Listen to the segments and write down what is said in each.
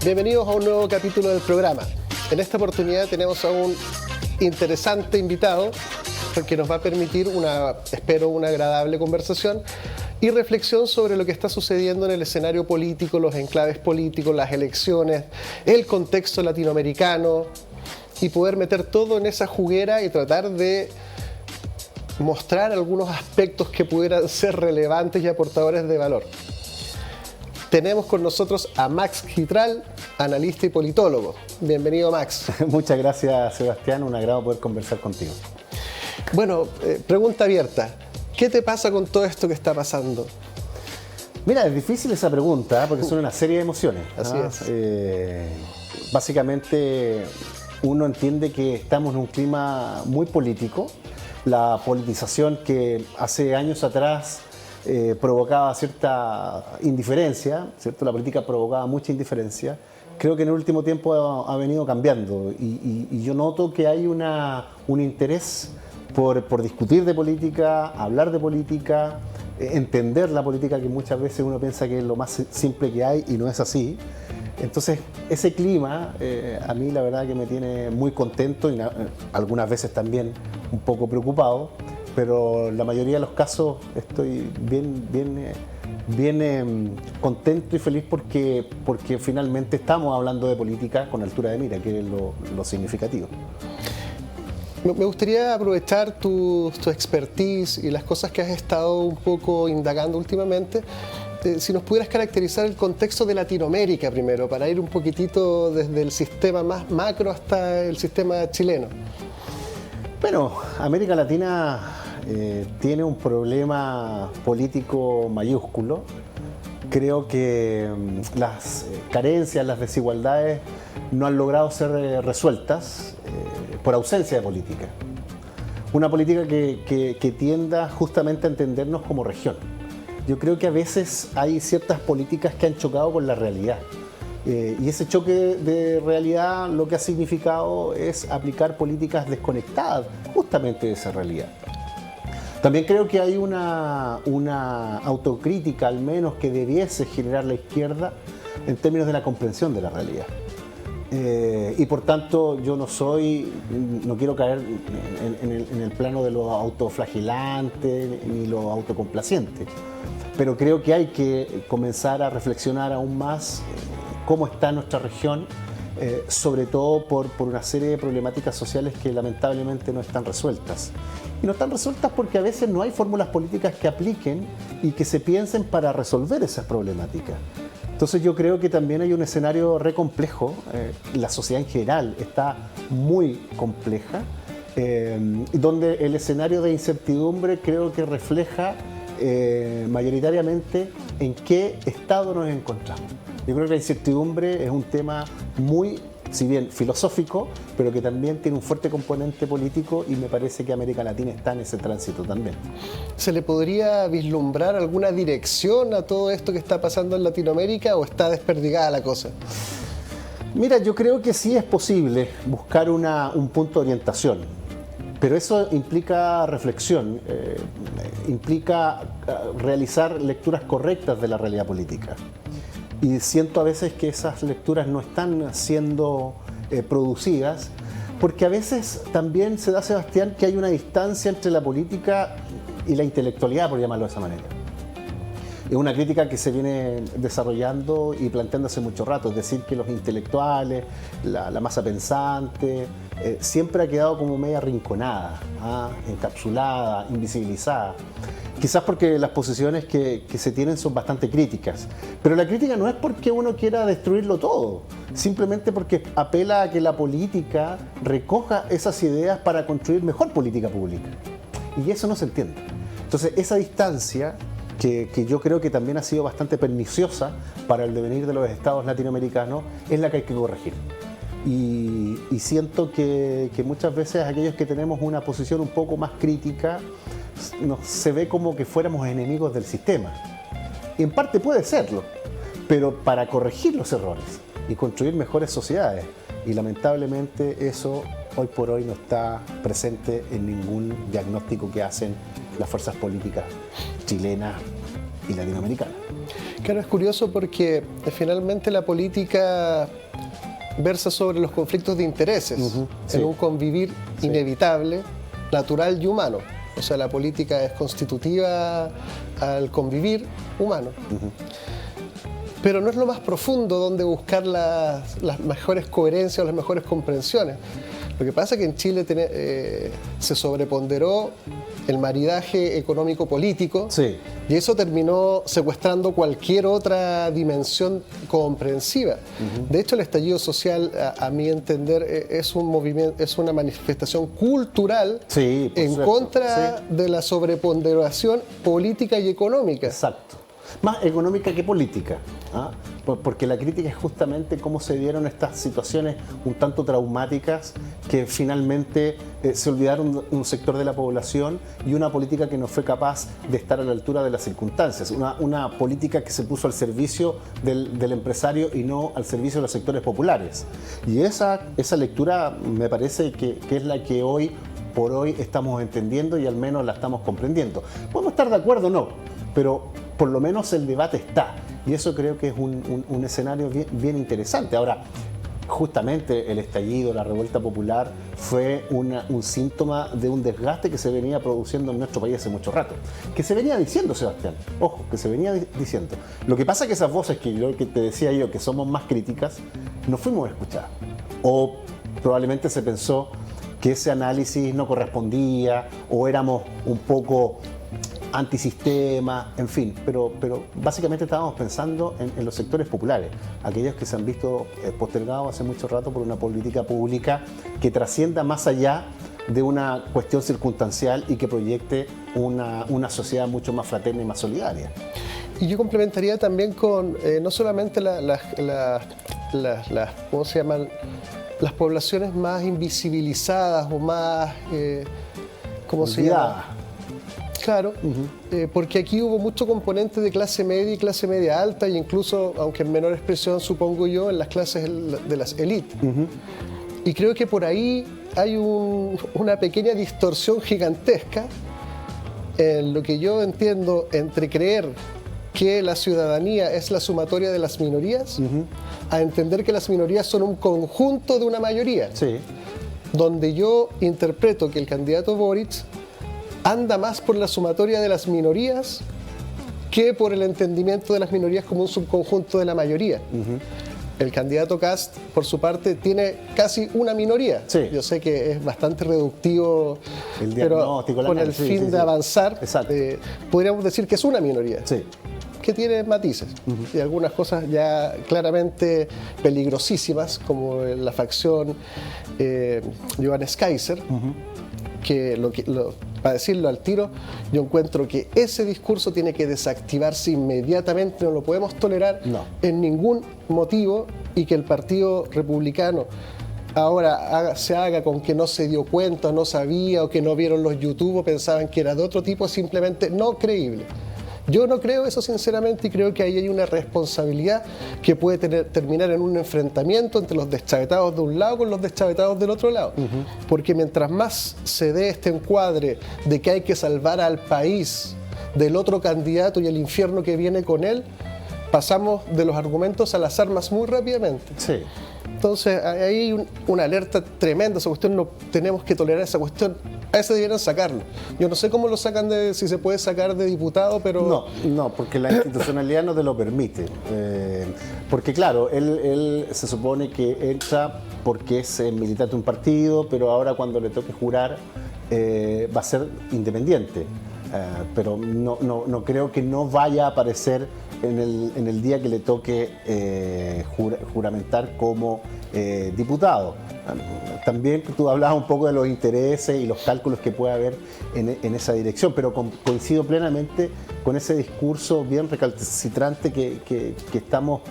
Bienvenidos a un nuevo capítulo del programa. En esta oportunidad tenemos a un interesante invitado que nos va a permitir espero una agradable conversación y reflexión sobre lo que está sucediendo en el escenario político, los enclaves políticos, las elecciones, el contexto latinoamericano y poder meter todo en esa juguera y tratar de mostrar algunos aspectos que pudieran ser relevantes y aportadores de valor. Tenemos con nosotros a Max Gitral, analista y politólogo. Bienvenido, Max. Muchas gracias, Sebastián. Un agrado poder conversar contigo. Bueno, pregunta abierta. ¿Qué te pasa con todo esto que está pasando? Mira, es difícil esa pregunta porque son una serie de emociones. Así es. Básicamente, uno entiende que estamos en un clima muy político. La politización que hace años atrás provocaba cierta indiferencia, ¿cierto? La política provocaba mucha indiferencia. Creo que en el último tiempo ha venido cambiando y yo noto que hay un interés por discutir de política, hablar de política, entender la política, que muchas veces uno piensa que es lo más simple que hay y no es así. Entonces, ese clima a mí la verdad que me tiene muy contento y algunas veces también un poco preocupado, pero en la mayoría de los casos estoy bien contento y feliz porque finalmente estamos hablando de política con altura de mira, que es lo significativo. Me gustaría aprovechar tu expertise y las cosas que has estado un poco indagando últimamente. Si nos pudieras caracterizar el contexto de Latinoamérica primero, para ir un poquitito desde el sistema más macro hasta el sistema chileno. Bueno, América Latina tiene un problema político mayúsculo. Creo que las carencias, las desigualdades no han logrado ser resueltas por ausencia de política. Una política que tienda justamente a entendernos como región. Yo creo que a veces hay ciertas políticas que han chocado con la realidad. Y ese choque de realidad lo que ha significado es aplicar políticas desconectadas justamente de esa realidad. También creo que hay una autocrítica, al menos, que debiese generar la izquierda en términos de la comprensión de la realidad. Y por tanto yo no quiero caer en el plano de lo autoflagelante ni lo autocomplaciente, pero creo que hay que comenzar a reflexionar aún más cómo está nuestra región, sobre todo por una serie de problemáticas sociales que lamentablemente no están resueltas. Y no están resueltas porque a veces no hay fórmulas políticas que apliquen y que se piensen para resolver esas problemáticas. Entonces yo creo que también hay un escenario re complejo. La sociedad en general está muy compleja, donde el escenario de incertidumbre creo que refleja mayoritariamente en qué estado nos encontramos. Yo creo que la incertidumbre es un tema muy, si bien filosófico, pero que también tiene un fuerte componente político y me parece que América Latina está en ese tránsito también. ¿Se le podría vislumbrar alguna dirección a todo esto que está pasando en Latinoamérica o está desperdigada la cosa? Mira, yo creo que sí es posible buscar un punto de orientación, pero eso implica reflexión, implica realizar lecturas correctas de la realidad política. Y siento a veces que esas lecturas no están siendo producidas, porque a veces también se da, Sebastián, que hay una distancia entre la política y la intelectualidad, por llamarlo de esa manera. Es una crítica que se viene desarrollando y planteando hace mucho rato, es decir, que los intelectuales, la masa pensante, siempre ha quedado como media arrinconada, encapsulada, invisibilizada. Quizás porque las posiciones que se tienen son bastante críticas. Pero la crítica no es porque uno quiera destruirlo todo, simplemente porque apela a que la política recoja esas ideas para construir mejor política pública. Y eso no se entiende. Entonces, esa distancia, que yo creo que también ha sido bastante perniciosa para el devenir de los estados latinoamericanos, es la que hay que corregir. Y siento que muchas veces aquellos que tenemos una posición un poco más crítica, se ve como que fuéramos enemigos del sistema. Y en parte puede serlo, pero para corregir los errores y construir mejores sociedades. Y lamentablemente eso hoy por hoy no está presente en ningún diagnóstico que hacen las fuerzas políticas chilenas y latinoamericana. Claro, es curioso porque finalmente la política versa sobre los conflictos de intereses Sí. en un convivir inevitable, natural y humano. O sea, la política es constitutiva al convivir humano. Pero no es lo más profundo donde buscar las mejores coherencias o las mejores comprensiones. Lo que pasa es que en Chile se sobreponderó el maridaje económico-político, Sí. y eso terminó secuestrando cualquier otra dimensión comprensiva. De hecho, el estallido social, a mi entender, es un movimiento, es una manifestación cultural Sí, por en supuesto. contra Sí. de la sobreponderación política y económica. Exacto. Más económica que política, ¿ah? Porque la crítica es justamente cómo se dieron estas situaciones un tanto traumáticas que finalmente se olvidaron un sector de la población y una política que no fue capaz de estar a la altura de las circunstancias, una política que se puso al servicio del empresario y no al servicio de los sectores populares. Y esa lectura me parece que es la que hoy por hoy estamos entendiendo y al menos la estamos comprendiendo. Podemos estar de acuerdo o no, pero por lo menos el debate está, y eso creo que es un escenario bien interesante. Ahora, justamente el estallido, la revuelta popular, fue un síntoma de un desgaste que se venía produciendo en nuestro país hace mucho rato. Que se venía diciendo, Sebastián, ojo, que se venía diciendo. Lo que pasa es que esas voces que te decía yo, que somos más críticas, no fuimos escuchadas. O probablemente se pensó que ese análisis no correspondía, o éramos un poco antisistema, en fin, pero básicamente estábamos pensando en los sectores populares, aquellos que se han visto postergados hace mucho rato por una política pública que trascienda más allá de una cuestión circunstancial y que proyecte una sociedad mucho más fraterna y más solidaria. Y yo complementaría también con no solamente ¿cómo se llaman? Las poblaciones más invisibilizadas o más, ¿cómo se llama? Claro, porque aquí hubo mucho componente de clase media y clase media alta, e incluso, aunque en menor expresión, supongo yo, en las clases de las élites. Y creo que por ahí hay una pequeña distorsión gigantesca en lo que yo entiendo entre creer que la ciudadanía es la sumatoria de las minorías, a entender que las minorías son un conjunto de una mayoría. Sí. Donde yo interpreto que el candidato Boric anda más por la sumatoria de las minorías que por el entendimiento de las minorías como un subconjunto de la mayoría. El candidato Kast, por su parte, tiene casi una minoría. Sí. Yo sé que es bastante reductivo, El pero diagnóstico, con el fin de avanzar, podríamos decir que es una minoría. Sí. Que tiene matices y algunas cosas ya claramente peligrosísimas, como la facción Johannes Kaiser, para decirlo al tiro, yo encuentro que ese discurso tiene que desactivarse inmediatamente, no lo podemos tolerar en ningún motivo, y que el Partido Republicano ahora se haga con que no se dio cuenta, o no sabía, o que no vieron los YouTube o pensaban que era de otro tipo, es simplemente no creíble. Yo no creo eso sinceramente, y creo que ahí hay una responsabilidad que puede terminar en un enfrentamiento entre los deschavetados de un lado con los deschavetados del otro lado. Porque mientras más se dé este encuadre de que hay que salvar al país del otro candidato y el infierno que viene con él, pasamos de los argumentos a las armas muy rápidamente. Sí. Entonces hay una alerta tremenda, esa cuestión no tenemos que tolerar esa cuestión, a ese debieran sacarlo. Yo no sé cómo lo sacan, si se puede sacar de diputado, pero... No, porque la institucionalidad no te lo permite. Porque claro, él se supone que entra porque es militante de un partido, pero ahora cuando le toque jurar va a ser independiente. Pero no creo que no vaya a aparecer en el día que le toque juramentar como diputado. También tú hablabas un poco de los intereses y los cálculos que puede haber en esa dirección, pero coincido plenamente con ese discurso bien recalcitrante que estamos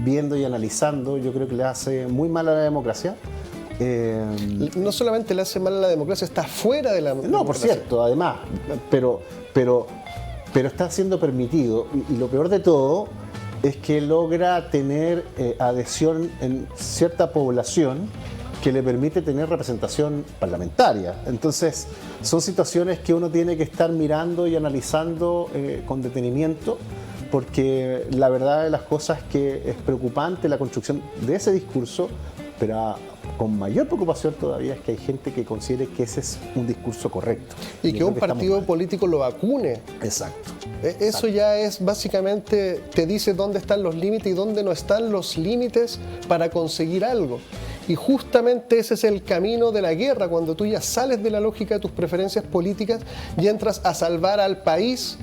viendo y analizando. Yo creo que le hace muy mal a la democracia. No solamente le hace mal a la democracia, está fuera de la democracia. No, por cierto, además, pero está siendo permitido, y lo peor de todo es que logra tener adhesión en cierta población que le permite tener representación parlamentaria. Entonces, son situaciones que uno tiene que estar mirando y analizando con detenimiento, porque la verdad de las cosas es que es preocupante la construcción de ese discurso, pero con mayor preocupación todavía es que hay gente que considere que ese es un discurso correcto. Y que un partido político lo vacune. Exacto. Eso ya es básicamente, te dice dónde están los límites y dónde no están los límites para conseguir algo. Y justamente ese es el camino de la guerra, cuando tú ya sales de la lógica de tus preferencias políticas y entras a salvar al país.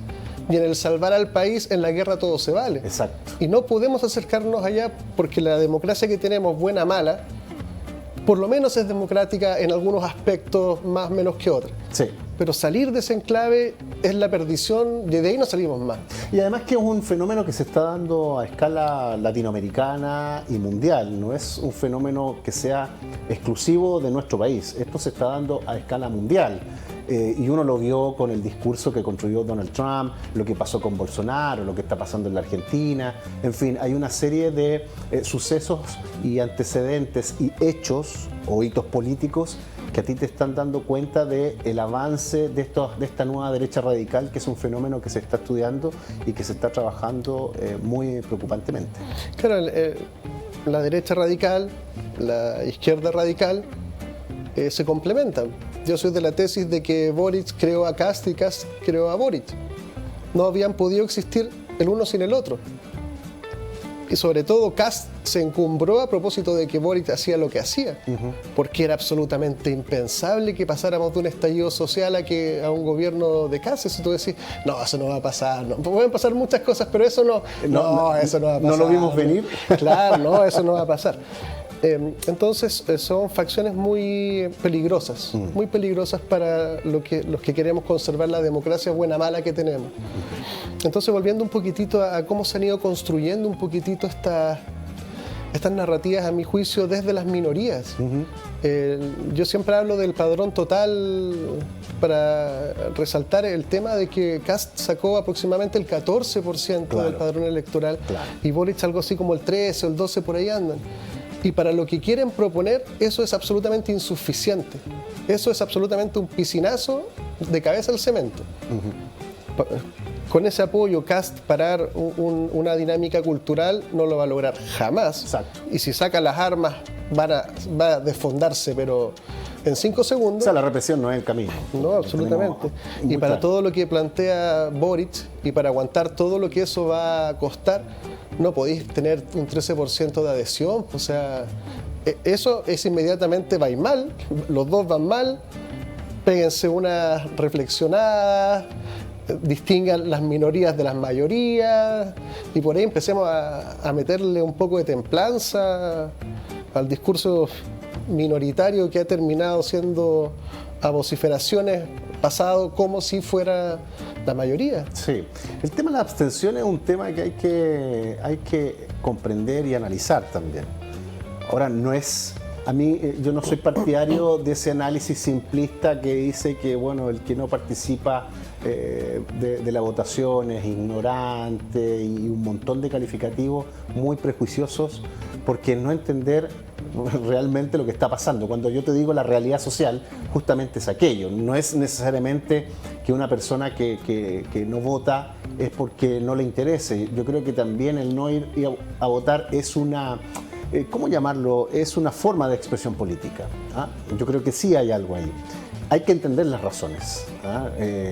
Y en el salvar al país, en la guerra todo se vale. Exacto. Y no podemos acercarnos allá porque la democracia que tenemos, buena o mala, por lo menos es democrática en algunos aspectos más o menos que otros. Sí. Pero salir de ese enclave es la perdición, de ahí no salimos más. Y además que es un fenómeno que se está dando a escala latinoamericana y mundial, no es un fenómeno que sea exclusivo de nuestro país, esto se está dando a escala mundial. Y uno lo vio con el discurso que construyó Donald Trump, lo que pasó con Bolsonaro, lo que está pasando en la Argentina, en fin, hay una serie de sucesos y antecedentes y hechos o hitos políticos que a ti te están dando cuenta del avance de esta nueva derecha radical, que es un fenómeno que se está estudiando y que se está trabajando muy preocupantemente. Claro, la derecha radical, la izquierda radical se complementan. Yo soy de la tesis de que Boric creó a Kast y Kast creó a Boric. No habían podido existir el uno sin el otro. Y sobre todo Kast se encumbró a propósito de que Boric hacía lo que hacía, porque era absolutamente impensable que pasáramos de un estallido social a un gobierno de Kast. Si tú decís, no, eso no va a pasar, no. Pueden pasar muchas cosas, pero eso no, eso no va a pasar. ¿No lo vimos venir? Claro, no, eso no va a pasar. Entonces son facciones muy peligrosas para los que queremos conservar la democracia buena mala que tenemos. Entonces, volviendo un poquitito a cómo se han ido construyendo un poquitito estas narrativas, a mi juicio, desde las minorías. Yo siempre hablo del padrón total para resaltar el tema de que Kast sacó aproximadamente el 14% del padrón electoral, y Boric algo así como el 13 o el 12 por ahí andan. Y para lo que quieren proponer, eso es absolutamente insuficiente. Eso es absolutamente un piscinazo de cabeza al cemento. Con ese apoyo, Kast parar una dinámica cultural no lo va a lograr jamás. Exacto. Y si saca las armas, va a desfondarse, pero en 5 segundos. O sea, la represión no es el camino. No, absolutamente. Y para todo lo que plantea Boric y para aguantar todo lo que eso va a costar, no podéis tener un 13% de adhesión. O sea, eso es inmediatamente va mal, los dos van mal, péguense una reflexionada, distingan las minorías de las mayorías y por ahí empecemos a meterle un poco de templanza al discurso minoritario que ha terminado siendo a vociferaciones pasado como si fuera la mayoría. Sí, el tema de la abstención es un tema que hay que comprender y analizar también. Ahora, yo no soy partidario de ese análisis simplista que dice que, bueno, el que no participa de la votación es ignorante y un montón de calificativos muy prejuiciosos, porque no entender realmente lo que está pasando. Cuando yo te digo la realidad social, justamente es aquello. No es necesariamente que una persona que no vota es porque no le interese. Yo creo que también el no ir a votar es una... ¿cómo llamarlo? Es una forma de expresión política. Yo creo que sí hay algo ahí. Hay que entender las razones.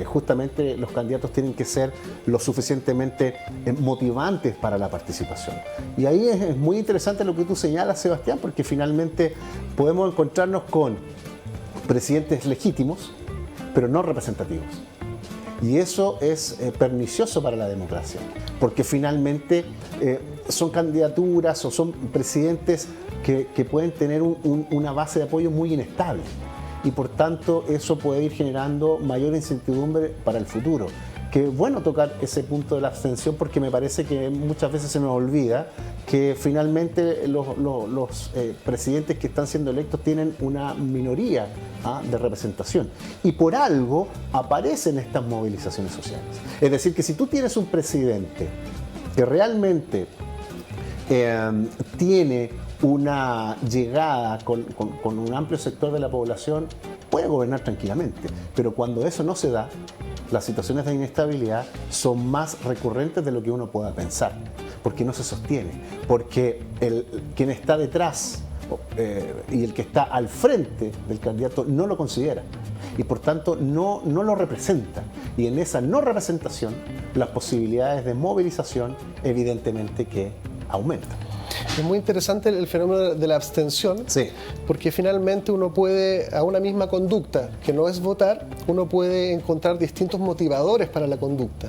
Justamente los candidatos tienen que ser lo suficientemente motivantes para la participación. Y ahí es muy interesante lo que tú señalas, Sebastián, porque finalmente podemos encontrarnos con presidentes legítimos, pero no representativos. Y eso es pernicioso para la democracia, porque finalmente son candidaturas o son presidentes que pueden tener una base de apoyo muy inestable. Y por tanto eso puede ir generando mayor incertidumbre para el futuro. Que es bueno tocar ese punto de la abstención, porque me parece que muchas veces se nos olvida que finalmente los presidentes que están siendo electos tienen una minoría de representación. Y por algo aparecen estas movilizaciones sociales. Es decir, que si tú tienes un presidente que realmente tiene una llegada con un amplio sector de la población, puede gobernar tranquilamente. Pero cuando eso no se da, las situaciones de inestabilidad son más recurrentes de lo que uno pueda pensar, porque no se sostiene, porque quien está detrás y el que está al frente del candidato no lo considera y por tanto no lo representa. Y en esa no representación, las posibilidades de movilización evidentemente que aumentan. Es muy interesante el fenómeno de la abstención, sí, porque finalmente uno puede, a una misma conducta, que no es votar, uno puede encontrar distintos motivadores para la conducta.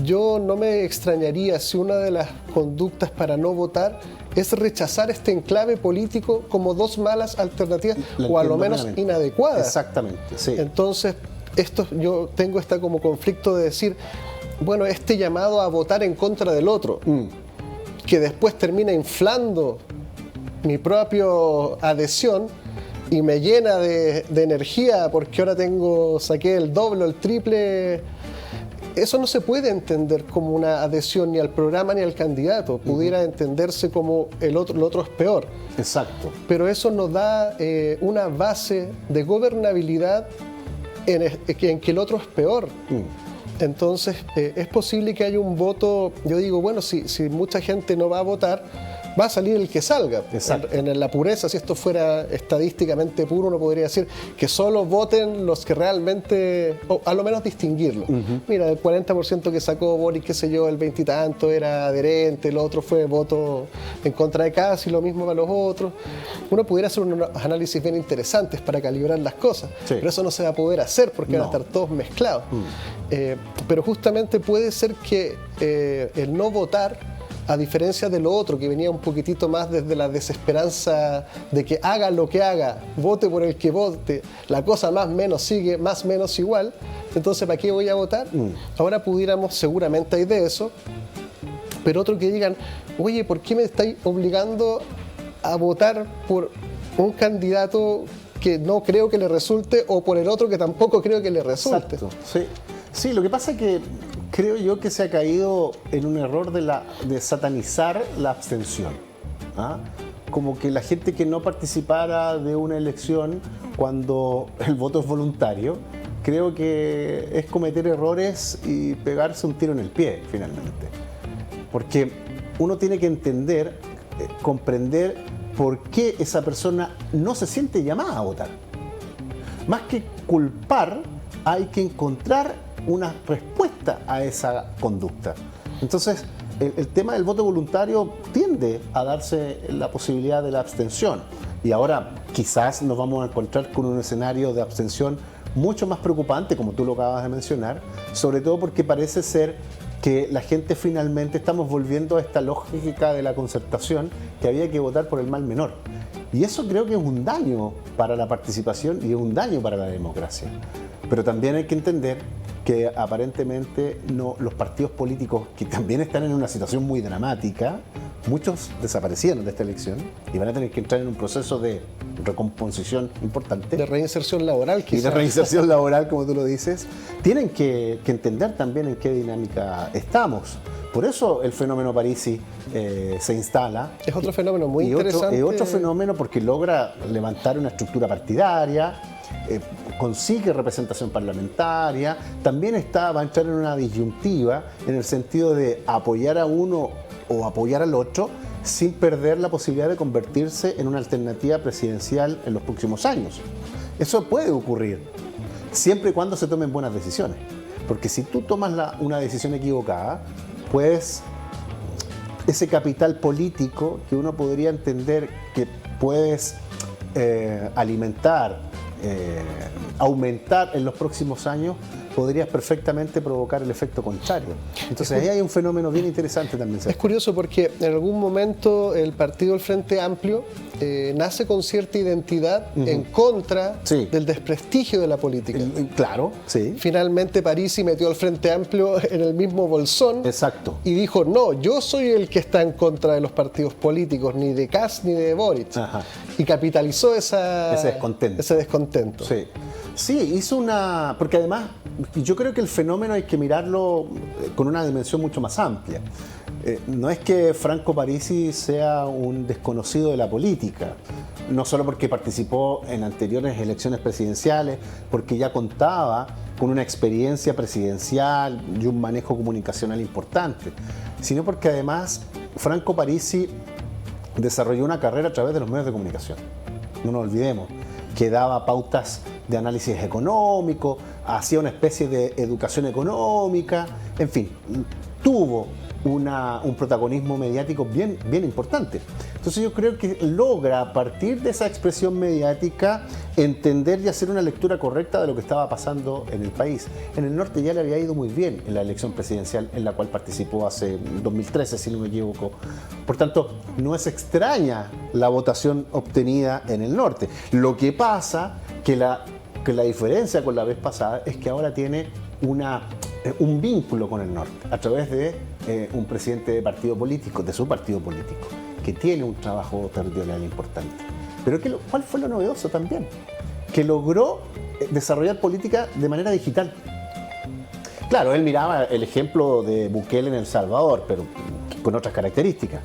Yo no me extrañaría si una de las conductas para no votar es rechazar este enclave político como dos malas alternativas o a lo menos inadecuadas. Exactamente, sí. Entonces, yo tengo como conflicto de decir, bueno, este llamado a votar en contra del otro, que después termina inflando mi propia adhesión y me llena de energía porque ahora saqué el doble o el triple. Eso no se puede entender como una adhesión ni al programa ni al candidato. Pudiera entenderse como lo otro es peor. Exacto. Pero eso nos da una base de gobernabilidad en que el otro es peor. Entonces, es posible que haya un voto. Yo digo, bueno, si mucha gente no va a votar, va a salir el que salga. En la pureza, si esto fuera estadísticamente puro, uno podría decir que solo voten los que realmente, o a lo menos distinguirlo. Mira, el 40% que sacó Boric, qué sé yo, el 20 y tanto era adherente, el otro fue voto en contra de Kast y lo mismo para los otros. Uno pudiera hacer unos análisis bien interesantes para calibrar las cosas, pero eso no se va a poder hacer porque van a estar todos mezclados. Pero justamente puede ser que el no votar, a diferencia de lo otro, que venía un poquitito más desde la desesperanza de que haga lo que haga, vote por el que vote, la cosa más o menos sigue más o menos igual, entonces ¿para qué voy a votar? Ahora pudiéramos, seguramente hay de eso, pero otro que digan, oye, ¿por qué me estáis obligando a votar por un candidato que no creo que le resulte o por el otro que tampoco creo que le resulte? Exacto, sí. Sí, lo que pasa es que creo yo que se ha caído en un error de satanizar la abstención. Como que la gente que no participara de una elección cuando el voto es voluntario, creo que es cometer errores y pegarse un tiro en el pie, finalmente. Porque uno tiene que entender, comprender por qué esa persona no se siente llamada a votar. Más que culpar, hay que encontrar una respuesta a esa conducta. Entonces, el tema del voto voluntario tiende a darse la posibilidad de la abstención. Y ahora quizás nos vamos a encontrar con un escenario de abstención mucho más preocupante, como tú lo acabas de mencionar, sobre todo porque parece ser que la gente finalmente estamos volviendo a esta lógica de la concertación, que había que votar por el mal menor. Y eso creo que es un daño para la participación y es un daño para la democracia. Pero también hay que entender que aparentemente los partidos políticos, que también están en una situación muy dramática, muchos desaparecieron de esta elección y van a tener que entrar en un proceso de recomposición importante. De reinserción laboral, quizás. Y de reinserción laboral, como tú lo dices. Tienen que entender también en qué dinámica estamos. Por eso el fenómeno Parisi se instala. Es otro fenómeno muy interesante. Es otro fenómeno porque logra levantar una estructura partidaria, consigue representación parlamentaria, también va a entrar en una disyuntiva en el sentido de apoyar a uno o apoyar al otro sin perder la posibilidad de convertirse en una alternativa presidencial en los próximos años. Eso puede ocurrir, siempre y cuando se tomen buenas decisiones. Porque si tú tomas una decisión equivocada, pues ese capital político que uno podría entender que puedes alimentar, aumentar en los próximos años, podrías perfectamente provocar el efecto contrario. Entonces ahí hay un fenómeno bien interesante también. Es curioso porque en algún momento el partido del Frente Amplio nace con cierta identidad en contra del desprestigio de la política. Claro, sí. Finalmente Parisi metió al Frente Amplio en el mismo bolsón. Exacto. Y dijo, no, yo soy el que está en contra de los partidos políticos, ni de Kast ni de Boric. Ajá. Y capitalizó ese descontento. descontento. Sí. Sí, hizo porque además yo creo que el fenómeno hay que mirarlo con una dimensión mucho más amplia. No es que Franco Parisi sea un desconocido de la política, no solo porque participó en anteriores elecciones presidenciales, porque ya contaba con una experiencia presidencial y un manejo comunicacional importante, sino porque además Franco Parisi desarrolló una carrera a través de los medios de comunicación. No nos olvidemos que daba pautas de análisis económico, hacía una especie de educación económica, en fin, tuvo un protagonismo mediático bien importante. Entonces yo creo que logra, a partir de esa expresión mediática, entender y hacer una lectura correcta de lo que estaba pasando en el país. En el norte ya le había ido muy bien en la elección presidencial en la cual participó hace 2013, si no me equivoco. Por tanto, no es extraña la votación obtenida en el norte. Lo que pasa que la diferencia con la vez pasada es que ahora tiene un vínculo con el norte a través de un presidente de partido político, de su partido político, que tiene un trabajo territorial importante. Pero ¿cuál fue lo novedoso también? Que logró desarrollar política de manera digital. Claro, él miraba el ejemplo de Bukele en El Salvador, pero con otras características.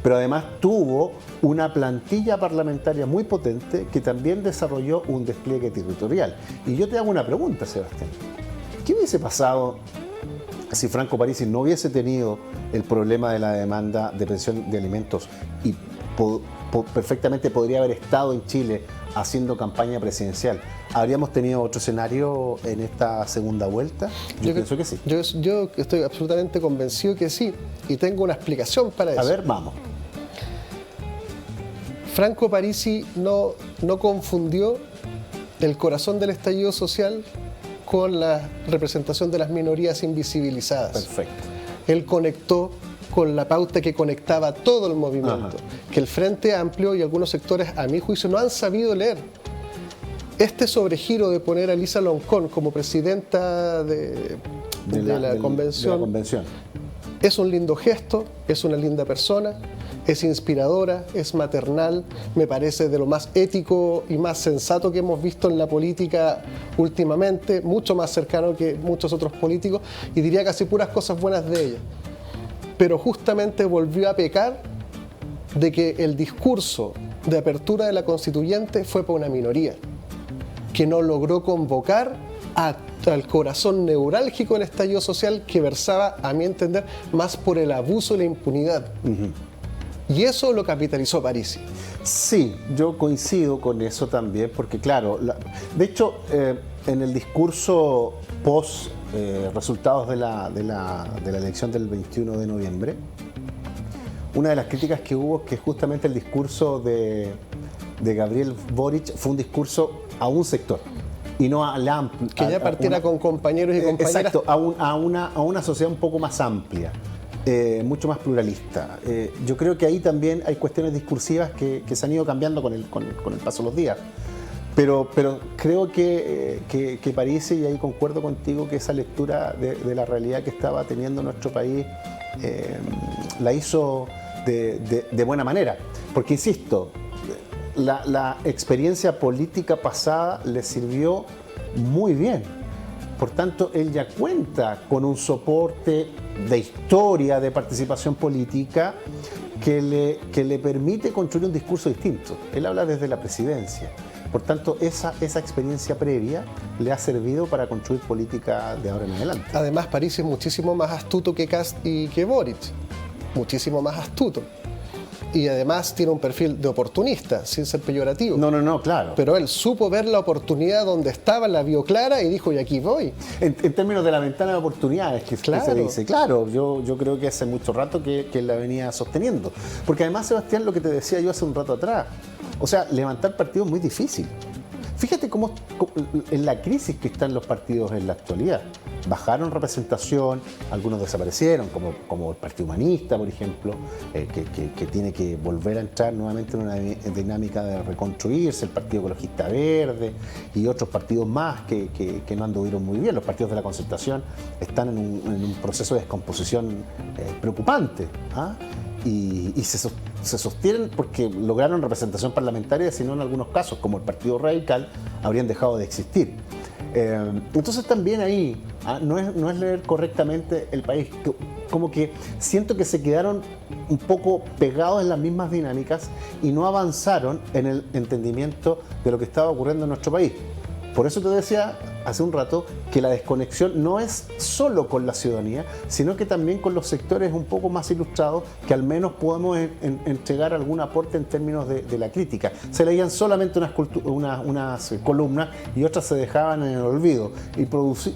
Pero además tuvo una plantilla parlamentaria muy potente que también desarrolló un despliegue territorial. Y yo te hago una pregunta, Sebastián. ¿Qué hubiese pasado si Franco Parisi no hubiese tenido el problema de la demanda de pensión de alimentos y perfectamente podría haber estado en Chile haciendo campaña presidencial? ¿Habríamos tenido otro escenario en esta segunda vuelta? Yo pienso que sí. Yo estoy absolutamente convencido que sí, y tengo una explicación para eso. A ver, vamos. Franco Parisi no confundió el corazón del estallido social con la representación de las minorías invisibilizadas. Perfecto. Él conectó con la pauta que conectaba todo el movimiento, que el Frente Amplio y algunos sectores, a mi juicio, no han sabido leer. Este sobregiro de poner a Elisa Loncón como presidenta de la convención es un lindo gesto, es una linda persona, es inspiradora, es maternal, me parece de lo más ético y más sensato que hemos visto en la política últimamente, mucho más cercano que muchos otros políticos, y diría casi puras cosas buenas de ella. Pero justamente volvió a pecar de que el discurso de apertura de la constituyente fue para una minoría, que no logró convocar al corazón neurálgico del estallido social, que versaba, a mi entender, más por el abuso y la impunidad. Y eso lo capitalizó Parisi. Sí, yo coincido con eso también, porque claro, de hecho, en el discurso post resultados de la elección del 21 de noviembre, una de las críticas que hubo es que justamente el discurso de Gabriel Boric fue un discurso a un sector y no al amplio. Que ya partiera con compañeros y compañeras. Exacto, a una sociedad un poco más amplia. Mucho más pluralista. Yo creo que ahí también hay cuestiones discursivas que se han ido cambiando con el paso de los días. Pero creo que Parisi, y ahí concuerdo contigo, que esa lectura de la realidad que estaba teniendo nuestro país la hizo de buena manera. Porque, insisto, la experiencia política pasada le sirvió muy bien. Por tanto, él ya cuenta con un soporte de historia, de participación política, que le permite construir un discurso distinto. Él habla desde la presidencia. Por tanto, esa experiencia previa le ha servido para construir política de ahora en adelante. Además, Parisi es muchísimo más astuto que Kast y que Boric. Muchísimo más astuto. Y además tiene un perfil de oportunista, sin ser peyorativo. No, claro. Pero él supo ver la oportunidad donde estaba, la vio clara y dijo, y aquí voy. En términos de la ventana de oportunidades que se dice, claro, yo creo que hace mucho rato que él la venía sosteniendo. Porque además, Sebastián, lo que te decía yo hace un rato atrás, o sea, levantar partidos es muy difícil. Fíjate cómo en la crisis que están los partidos en la actualidad. Bajaron representación, algunos desaparecieron, como el Partido Humanista, por ejemplo, que tiene que volver a entrar nuevamente en una dinámica de reconstruirse, el Partido Ecologista Verde y otros partidos más que no anduvieron muy bien. Los partidos de la Concertación están en un proceso de descomposición preocupante. Y se sostienen porque lograron representación parlamentaria, sino en algunos casos, como el Partido Radical, habrían dejado de existir. Entonces también ahí no es leer correctamente el país. Como que siento que se quedaron un poco pegados en las mismas dinámicas y no avanzaron en el entendimiento de lo que estaba ocurriendo en nuestro país. Por eso te decía hace un rato que la desconexión no es solo con la ciudadanía, sino que también con los sectores un poco más ilustrados que al menos podemos entregar algún aporte en términos de la crítica. Se leían solamente unas columnas y otras se dejaban en el olvido. Y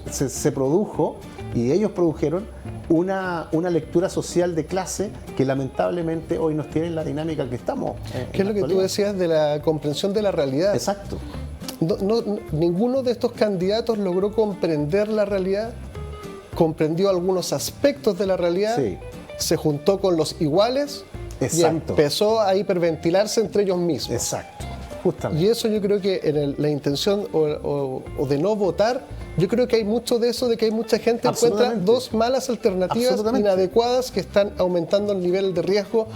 se produjo, y ellos produjeron, una lectura social de clase que lamentablemente hoy nos tiene en la dinámica que estamos. ¿Qué es lo que tú decías de la comprensión de la realidad? Exacto. Ninguno de estos candidatos logró comprender la realidad, comprendió algunos aspectos de la realidad, sí, se juntó con los iguales. Exacto. Y empezó a hiperventilarse entre ellos mismos. Exacto, justamente. Y eso yo creo que en la intención o de no votar, yo creo que hay mucho de eso, de que hay mucha gente que encuentra dos malas alternativas inadecuadas que están aumentando el nivel de riesgo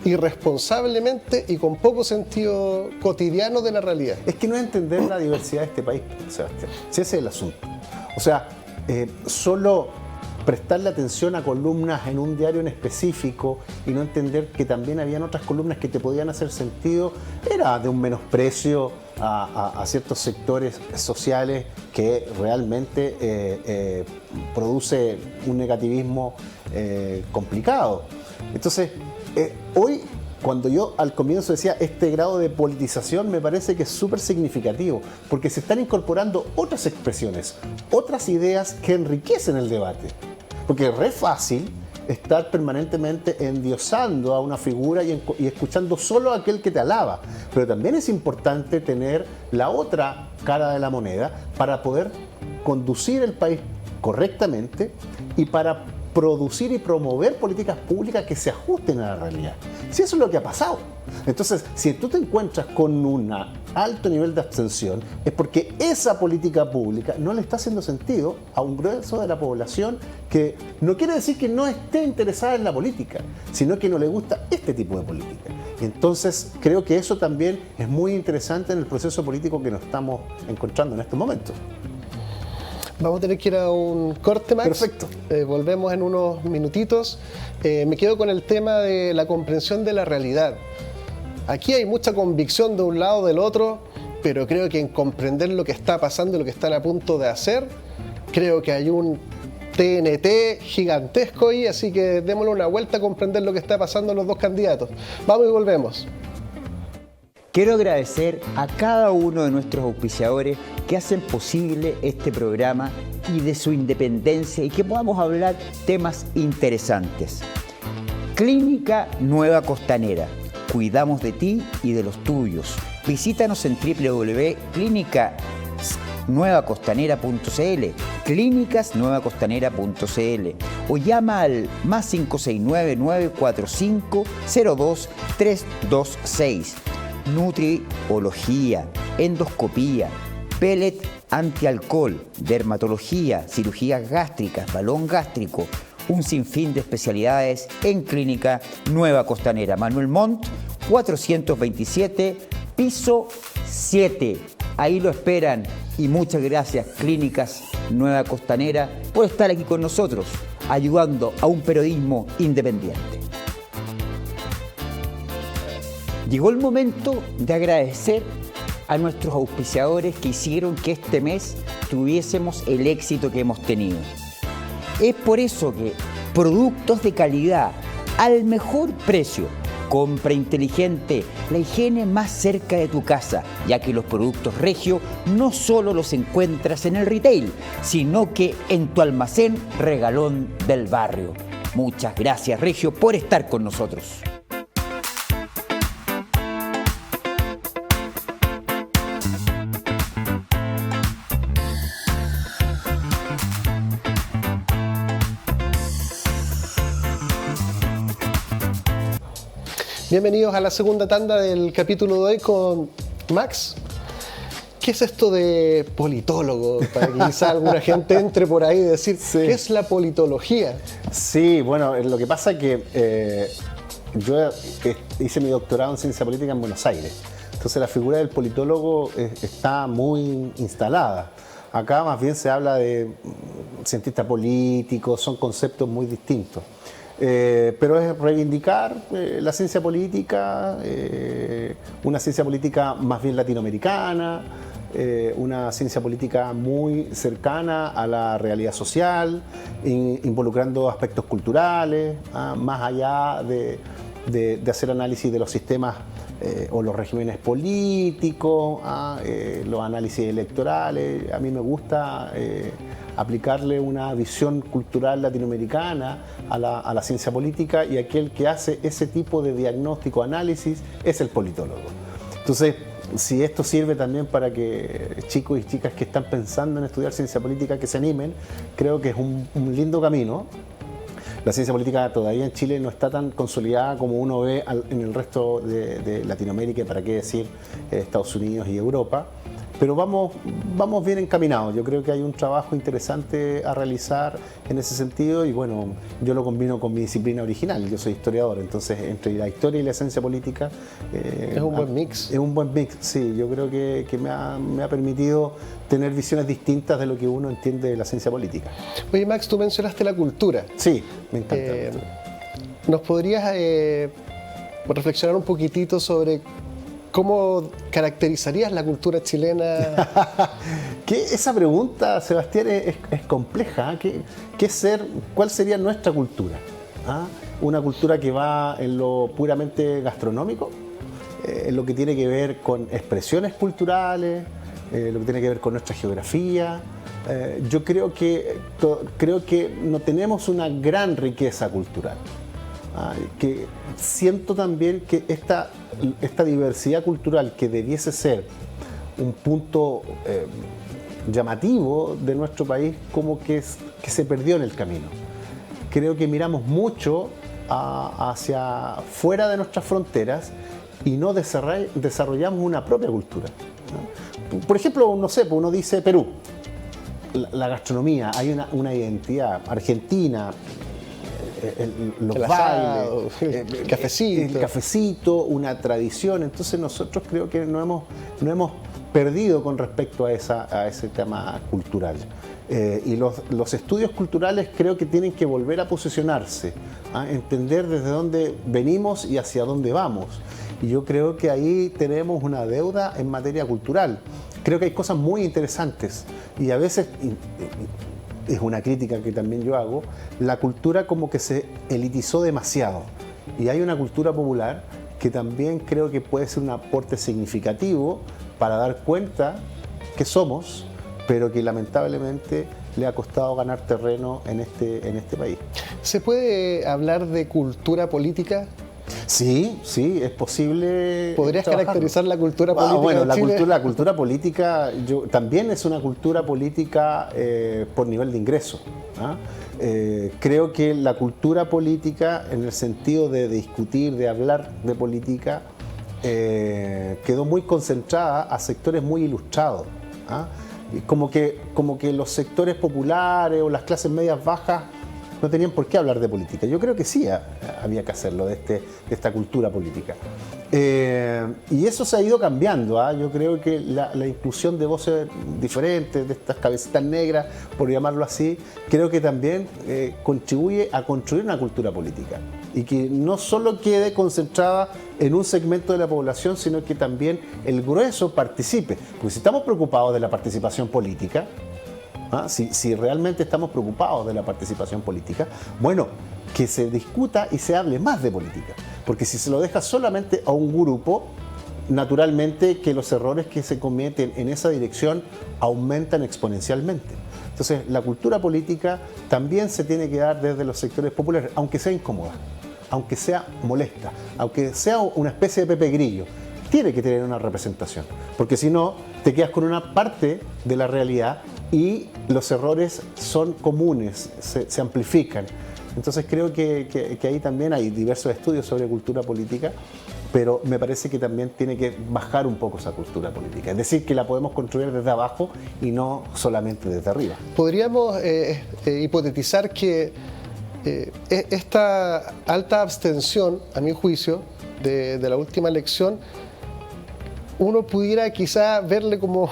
irresponsablemente y con poco sentido cotidiano de la realidad. Es que no es entender la diversidad de este país, Sebastián. Si ese es el asunto. O sea, solo prestarle atención a columnas en un diario en específico y no entender que también habían otras columnas que te podían hacer sentido, era de un menosprecio a ciertos sectores sociales que realmente produce un negativismo complicado. Entonces, hoy, cuando yo al comienzo decía este grado de politización, me parece que es súper significativo, porque se están incorporando otras expresiones, otras ideas que enriquecen el debate. Porque es re fácil estar permanentemente endiosando a una figura y escuchando solo a aquel que te alaba, pero también es importante tener la otra cara de la moneda para poder conducir el país correctamente y para producir y promover políticas públicas que se ajusten a la realidad. Si eso es lo que ha pasado. Entonces, si tú te encuentras con un alto nivel de abstención, es porque esa política pública no le está haciendo sentido a un grueso de la población que no quiere decir que no esté interesada en la política, sino que no le gusta este tipo de política. Entonces, creo que eso también es muy interesante en el proceso político que nos estamos encontrando en estos momentos. Vamos a tener que ir a un corte, Max. Perfecto. Volvemos en unos minutitos. Me quedo con el tema de la comprensión de la realidad. Aquí hay mucha convicción de un lado o del otro, pero creo que en comprender lo que está pasando y lo que están a punto de hacer, creo que hay un TNT gigantesco ahí, así que démosle una vuelta a comprender lo que está pasando en los dos candidatos. Vamos y volvemos. Quiero agradecer a cada uno de nuestros auspiciadores que hacen posible este programa y de su independencia y que podamos hablar temas interesantes. Clínica Nueva Costanera. Cuidamos de ti y de los tuyos. Visítanos en www.clínicasnuevacostanera.cl, clínicasnuevacostanera.cl o llama al +569 945 02 326. Nutriología, endoscopía, pellet antialcohol, dermatología, cirugías gástricas, balón gástrico, un sinfín de especialidades en Clínica Nueva Costanera. Manuel Montt, 427, piso 7. Ahí lo esperan y muchas gracias Clínicas Nueva Costanera por estar aquí con nosotros, ayudando a un periodismo independiente. Llegó el momento de agradecer a nuestros auspiciadores que hicieron que este mes tuviésemos el éxito que hemos tenido. Es por eso que productos de calidad al mejor precio, compra inteligente, la higiene más cerca de tu casa, ya que los productos Regio no solo los encuentras en el retail, sino que en tu almacén regalón del barrio. Muchas gracias Regio por estar con nosotros. Bienvenidos a la segunda tanda del capítulo de hoy con Max. ¿Qué es esto de politólogo? Para que quizá alguna gente entre por ahí y decir, sí, ¿qué es la politología? Sí, bueno, lo que pasa es que yo hice mi doctorado en ciencia política en Buenos Aires. Entonces la figura del politólogo está muy instalada. Acá más bien se habla de cientistas políticos, son conceptos muy distintos. Pero es reivindicar la ciencia política, una ciencia política más bien latinoamericana, una ciencia política muy cercana a la realidad social, involucrando aspectos culturales, más allá de hacer análisis de los sistemas o los regímenes políticos, los análisis electorales. A mí me gusta aplicarle una visión cultural latinoamericana a la ciencia política, y aquel que hace ese tipo de diagnóstico, análisis, es el politólogo. Entonces, si esto sirve también para que chicos y chicas que están pensando en estudiar ciencia política que se animen, creo que es un lindo camino. La ciencia política todavía en Chile no está tan consolidada como uno ve en el resto de Latinoamérica, y para qué decir Estados Unidos y Europa, pero vamos bien encaminados. Yo creo que hay un trabajo interesante a realizar en ese sentido, y bueno, yo lo combino con mi disciplina original. Yo soy historiador, entonces entre la historia y la ciencia política es un buen mix. Es un buen mix, sí. Yo creo que me ha permitido tener visiones distintas de lo que uno entiende de la ciencia política. Oye, Max, tú mencionaste la cultura. Sí, me encanta. ¿Nos podrías reflexionar un poquitito sobre cómo caracterizarías la cultura chilena? Esa pregunta, Sebastián, es compleja. ¿Cuál sería nuestra cultura? ¿Una cultura que va en lo puramente gastronómico? En lo que tiene que ver con expresiones culturales, lo que tiene que ver con nuestra geografía. Yo creo que no tenemos una gran riqueza cultural. Que siento también que esta diversidad cultural, que debiese ser un punto llamativo de nuestro país, como que se perdió en el camino. Creo que miramos mucho hacia fuera de nuestras fronteras y no desarrollamos una propia cultura, ¿no? Por ejemplo, no sé, uno dice Perú, la gastronomía, hay una identidad argentina. Los bailes, el cafecito, una tradición. Entonces nosotros creo que no hemos perdido con respecto a ese tema cultural. Y los estudios culturales creo que tienen que volver a posicionarse, entender desde dónde venimos y hacia dónde vamos. Y yo creo que ahí tenemos una deuda en materia cultural. Creo que hay cosas muy interesantes, y a veces, es una crítica que también yo hago, la cultura como que se elitizó demasiado, y hay una cultura popular que también creo que puede ser un aporte significativo para dar cuenta que somos, pero que lamentablemente le ha costado ganar terreno en este país. ¿Se puede hablar de cultura política? Sí, es posible. ¿Podrías caracterizar la cultura política? Bueno, de Chile? la cultura política también es una cultura política por nivel de ingreso. Creo que la cultura política, en el sentido de discutir, de hablar de política, quedó muy concentrada a sectores muy ilustrados. Como que los sectores populares o las clases medias bajas no tenían por qué hablar de política. Yo creo que sí había que hacerlo, de esta cultura política. Y eso se ha ido cambiando. Yo creo que la inclusión de voces diferentes, de estas cabecitas negras, por llamarlo así, creo que también contribuye a construir una cultura política. Y que no solo quede concentrada en un segmento de la población, sino que también el grueso participe. Porque si estamos preocupados de la participación política, si realmente estamos preocupados de la participación política, bueno, que se discuta y se hable más de política. Porque si se lo deja solamente a un grupo, naturalmente que los errores que se cometen en esa dirección aumentan exponencialmente. Entonces, la cultura política también se tiene que dar desde los sectores populares, aunque sea incómoda, aunque sea molesta, aunque sea una especie de Pepe Grillo. Tiene que tener una representación, porque si no, te quedas con una parte de la realidad y los errores son comunes, se amplifican. Entonces creo que ahí también hay diversos estudios sobre cultura política, pero me parece que también tiene que bajar un poco esa cultura política. Es decir, que la podemos construir desde abajo y no solamente desde arriba. Podríamos hipotetizar que esta alta abstención, a mi juicio, de la última elección, uno pudiera quizá verle como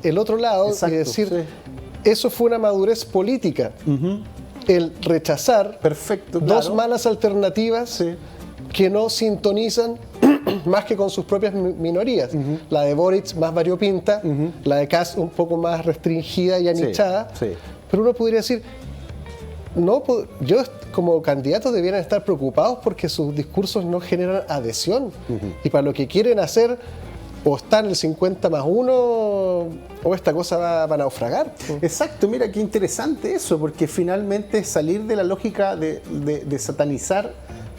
el otro lado. Exacto, y decir, sí. eso fue una madurez política. El rechazar Perfecto, dos claro. malas alternativas Sí. que no sintonizan más que con sus propias minorías. La de Boric más variopinta, la de Kast un poco más restringida y anichada. sí. Pero uno podría decir, no, yo como candidatos debieran estar preocupados porque sus discursos no generan adhesión. Y para lo que quieren hacer, o están el 50+1 o esta cosa va a naufragar. Exacto, mira qué interesante eso, porque finalmente salir de la lógica de satanizar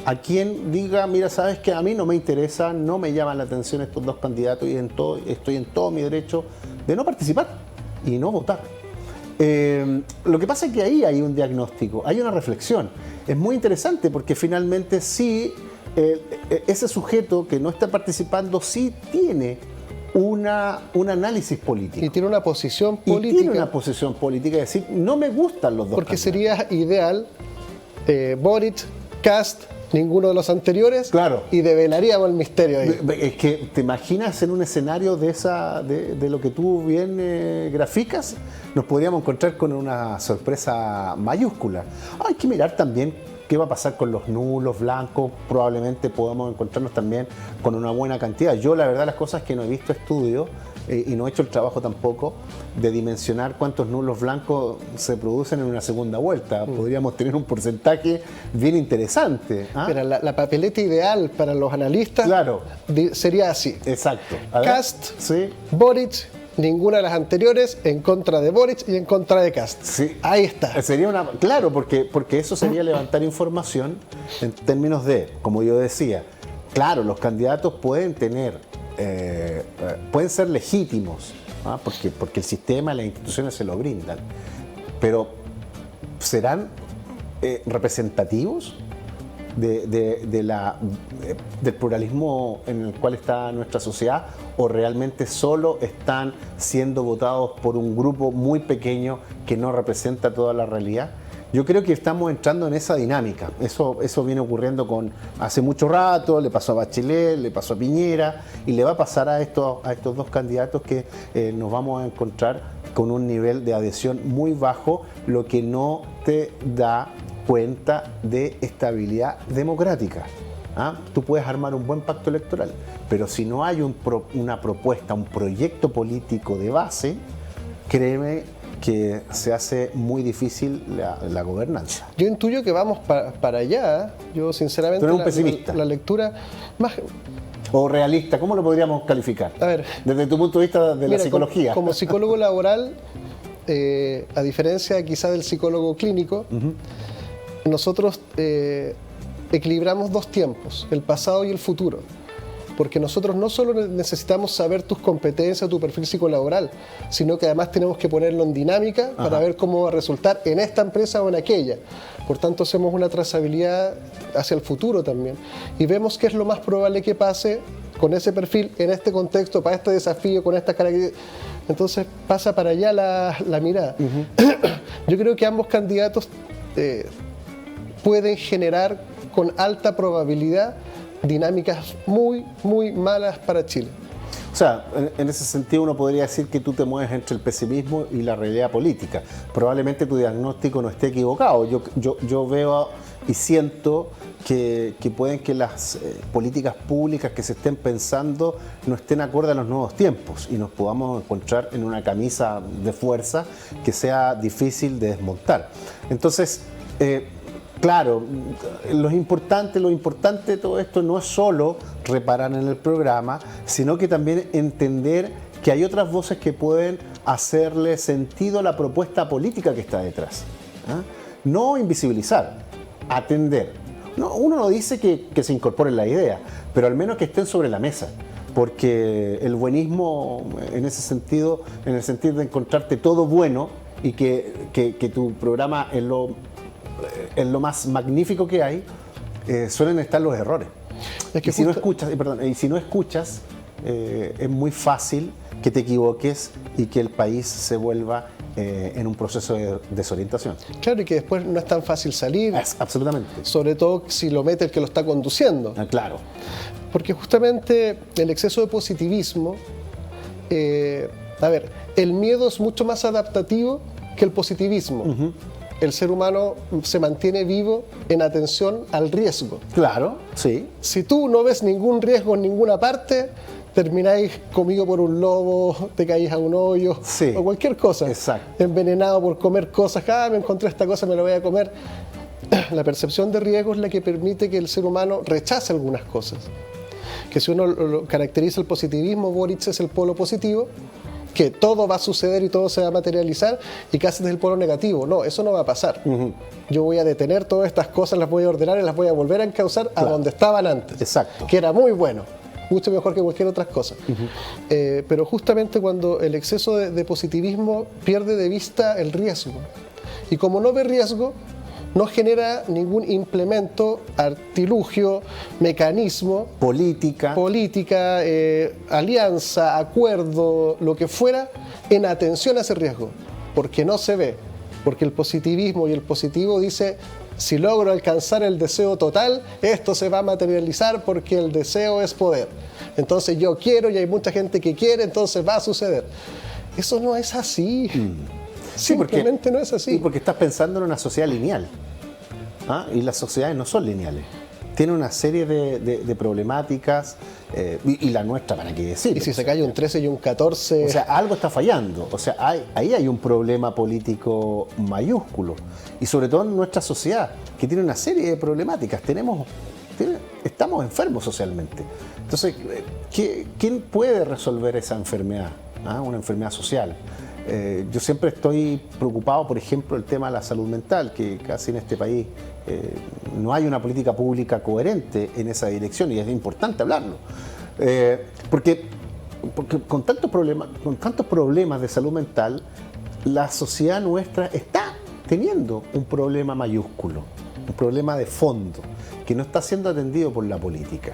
a quien diga, mira, sabes que a mí no me interesa, no me llaman la atención estos dos candidatos y estoy en todo mi derecho de no participar y no votar. Lo que pasa es que ahí hay un diagnóstico, hay una reflexión. Es muy interesante porque finalmente sí, ese sujeto que no está participando sí tiene un análisis político. Y tiene una posición Y política. tiene una posición política, es decir, no me gustan los dos Porque candidatos. sería ideal Boric, Kast, ninguno de los anteriores, Claro. y develaríamos el misterio ahí. Es que te imaginas en un escenario de lo que tú bien graficas, nos podríamos encontrar con una sorpresa mayúscula. Hay que mirar también qué va a pasar con los nulos, blancos. Probablemente podamos encontrarnos también con una buena cantidad. Yo la verdad las cosas es que no he visto estudios y no he hecho el trabajo tampoco de dimensionar cuántos nulos blancos se producen en una segunda vuelta. Podríamos tener un porcentaje bien interesante. ¿Ah? Mira, la papeleta ideal para los analistas Claro. sería así. Exacto. A ver. Kast, Sí. Boric, ninguna de las anteriores, en contra de Boric y en contra de Kast. Sí. Ahí está. Sería claro, porque eso sería levantar información en términos de, como yo decía, claro, los candidatos pueden pueden ser legítimos, ¿ah? porque el sistema y las instituciones se lo brindan, pero ¿serán representativos del pluralismo en el cual está nuestra sociedad, o realmente solo están siendo votados por un grupo muy pequeño que no representa toda la realidad? Yo creo que estamos entrando en esa dinámica. Eso viene ocurriendo hace mucho rato, le pasó a Bachelet, le pasó a Piñera, y le va a pasar a estos dos candidatos que nos vamos a encontrar con un nivel de adhesión muy bajo, lo que no te da cuenta de estabilidad democrática. ¿Ah? Tú puedes armar un buen pacto electoral, pero si no hay una propuesta, un proyecto político de base, créeme que se hace muy difícil la gobernanza. Yo intuyo que vamos para allá. Yo sinceramente Tú eres un pesimista. la lectura más... O realista, ¿cómo lo podríamos calificar? A ver, desde tu punto de vista de la mira, psicología. Como psicólogo laboral, a diferencia quizá del psicólogo clínico, nosotros equilibramos dos tiempos, el pasado y el futuro. Porque nosotros no solo necesitamos saber tus competencias, tu perfil psicolaboral, sino que además tenemos que ponerlo en dinámica para ver cómo va a resultar en esta empresa o en aquella. Por tanto, hacemos una trazabilidad hacia el futuro también. Y vemos qué es lo más probable que pase con ese perfil, en este contexto, para este desafío, con estas características. Entonces pasa para allá la mirada. Yo creo que ambos candidatos pueden generar con alta probabilidad dinámicas muy, muy malas para Chile. O sea, en ese sentido uno podría decir que tú te mueves entre el pesimismo y la realidad política. Probablemente tu diagnóstico no esté equivocado. Yo veo y siento que pueden que las políticas públicas que se estén pensando no estén acorde a los nuevos tiempos y nos podamos encontrar en una camisa de fuerza que sea difícil de desmontar. Entonces, claro, lo importante de todo esto no es solo reparar en el programa, sino que también entender que hay otras voces que pueden hacerle sentido a la propuesta política que está detrás. ¿Ah? No invisibilizar, atender. No, uno no dice que se incorporen la idea, pero al menos que estén sobre la mesa. Porque el buenismo, en ese sentido, en el sentido de encontrarte todo bueno y que tu programa es lo más magnífico que hay, suelen estar los errores. Es que y si no escuchas, es muy fácil que te equivoques y que el país se vuelva en un proceso de desorientación. Claro, y que después no es tan fácil salir, Absolutamente. sobre todo si lo mete el que lo está conduciendo. Claro. Porque justamente el exceso de positivismo, el miedo es mucho más adaptativo que el positivismo. El ser humano se mantiene vivo en atención al riesgo. Claro, sí. Si tú no ves ningún riesgo en ninguna parte, termináis comido por un lobo, te caís a un hoyo, Sí. o cualquier cosa. Exacto. Envenenado por comer cosas, me encontré esta cosa, me la voy a comer. La percepción de riesgo es la que permite que el ser humano rechace algunas cosas. Que si uno lo caracteriza el positivismo, Boric es el polo positivo, que todo va a suceder y todo se va a materializar, y Kast es el polo negativo. No, eso no va a pasar. Yo voy a detener todas estas cosas, las voy a ordenar y las voy a volver a encauzar a donde estaban antes. Exacto. Que era muy bueno, mucho mejor que cualquier otra cosa. Pero justamente cuando el exceso de positivismo pierde de vista el riesgo. Y como no ve riesgo, no genera ningún implemento, artilugio, mecanismo, Política. alianza, acuerdo, lo que fuera, en atención a ese riesgo, porque no se ve, porque el positivismo y el positivo dice, si logro alcanzar el deseo total, esto se va a materializar porque el deseo es poder. Entonces yo quiero y hay mucha gente que quiere, entonces va a suceder. Eso no es así. Sí, Simplemente no es así. Sí, porque estás pensando en una sociedad lineal. Y las sociedades no son lineales. Tiene una serie de problemáticas, y la nuestra, ¿para qué decir? Y si se cae un 13 y un 14... O sea, algo está fallando. O sea, ahí hay un problema político mayúsculo. Y sobre todo en nuestra sociedad, que tiene una serie de problemáticas. Estamos enfermos socialmente. Entonces, ¿quién puede resolver esa enfermedad? Una enfermedad social. Yo siempre estoy preocupado, por ejemplo, el tema de la salud mental, que casi en este país no hay una política pública coherente en esa dirección, y es importante hablarlo. Porque con tantos problemas de salud mental, la sociedad nuestra está teniendo un problema mayúsculo, un problema de fondo, que no está siendo atendido por la política.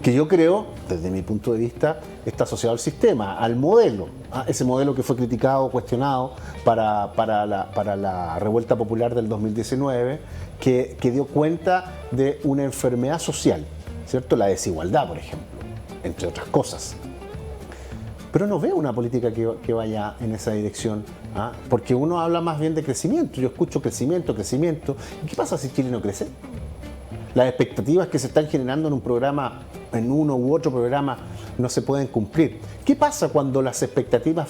Que yo creo, desde mi punto de vista, está asociado al sistema, al modelo, ese modelo que fue criticado, cuestionado para la revuelta popular del 2019, que dio cuenta de una enfermedad social, ¿cierto? La desigualdad, por ejemplo, entre otras cosas. Pero no veo una política que vaya en esa dirección, porque uno habla más bien de crecimiento. Yo escucho crecimiento. ¿Y qué pasa si Chile no crece? Las expectativas que se están generando en un programa, en uno u otro programa, no se pueden cumplir. ¿Qué pasa cuando las expectativas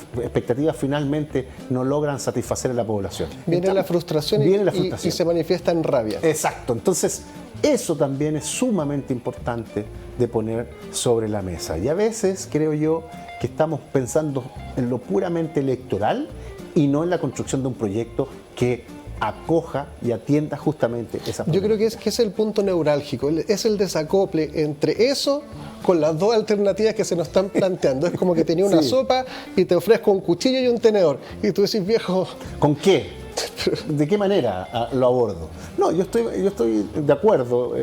finalmente no logran satisfacer a la población? Viene la frustración y se manifiesta en rabia. Exacto. Entonces, eso también es sumamente importante de poner sobre la mesa. Y a veces creo yo que estamos pensando en lo puramente electoral y no en la construcción de un proyecto que acoja y atienda justamente esa Yo creo que es el punto neurálgico, es el desacople entre eso con las dos alternativas que se nos están planteando. Es como que tenía una sopa y te ofrezco un cuchillo y un tenedor. Y tú decís, viejo... ¿Con qué? ¿De qué manera lo abordo? No, yo estoy de acuerdo.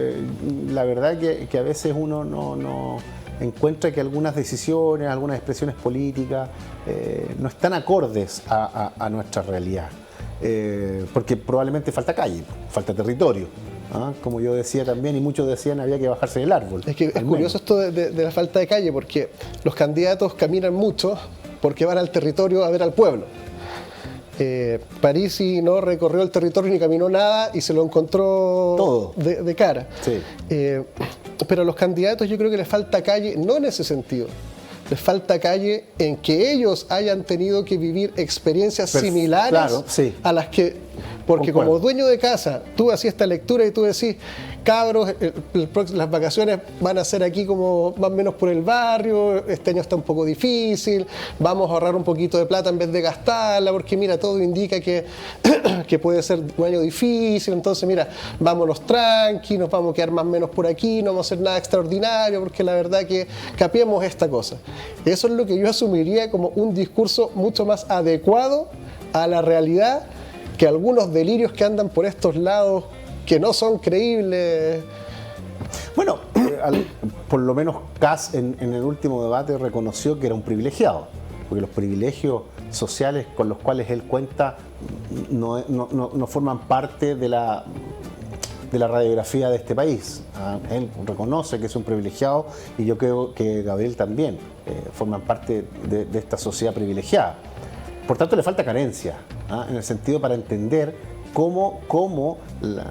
La verdad que a veces uno no encuentra que algunas decisiones, algunas expresiones políticas no están acordes a nuestra realidad. Porque probablemente falta calle, falta territorio. Como yo decía también, y muchos decían, había que bajarse del árbol. Es que es curioso esto de la falta de calle, porque los candidatos caminan mucho porque van al territorio a ver al pueblo. Parisi no recorrió el territorio ni caminó nada y se lo encontró todo de cara. Sí. Pero a los candidatos yo creo que les falta calle, no en ese sentido. Les falta calle en que ellos hayan tenido que vivir experiencias similares a las que... Porque Concuerdo. Como dueño de casa, tú hacías esta lectura y tú decís, cabros, las vacaciones van a ser aquí como más o menos por el barrio, este año está un poco difícil, vamos a ahorrar un poquito de plata en vez de gastarla, porque mira, todo indica que puede ser un año difícil, entonces mira, vámonos tranqui, nos vamos a quedar más o menos por aquí, no vamos a hacer nada extraordinario, porque la verdad que capiemos esta cosa. Eso es lo que yo asumiría como un discurso mucho más adecuado a la realidad que algunos delirios que andan por estos lados que no son creíbles. Bueno, por lo menos Kast en el último debate reconoció que era un privilegiado, porque los privilegios sociales con los cuales él cuenta no forman parte de la radiografía de este país. Él reconoce que es un privilegiado y yo creo que Gabriel también forman parte de esta sociedad privilegiada. Por tanto, le falta carencia, en el sentido para entender cómo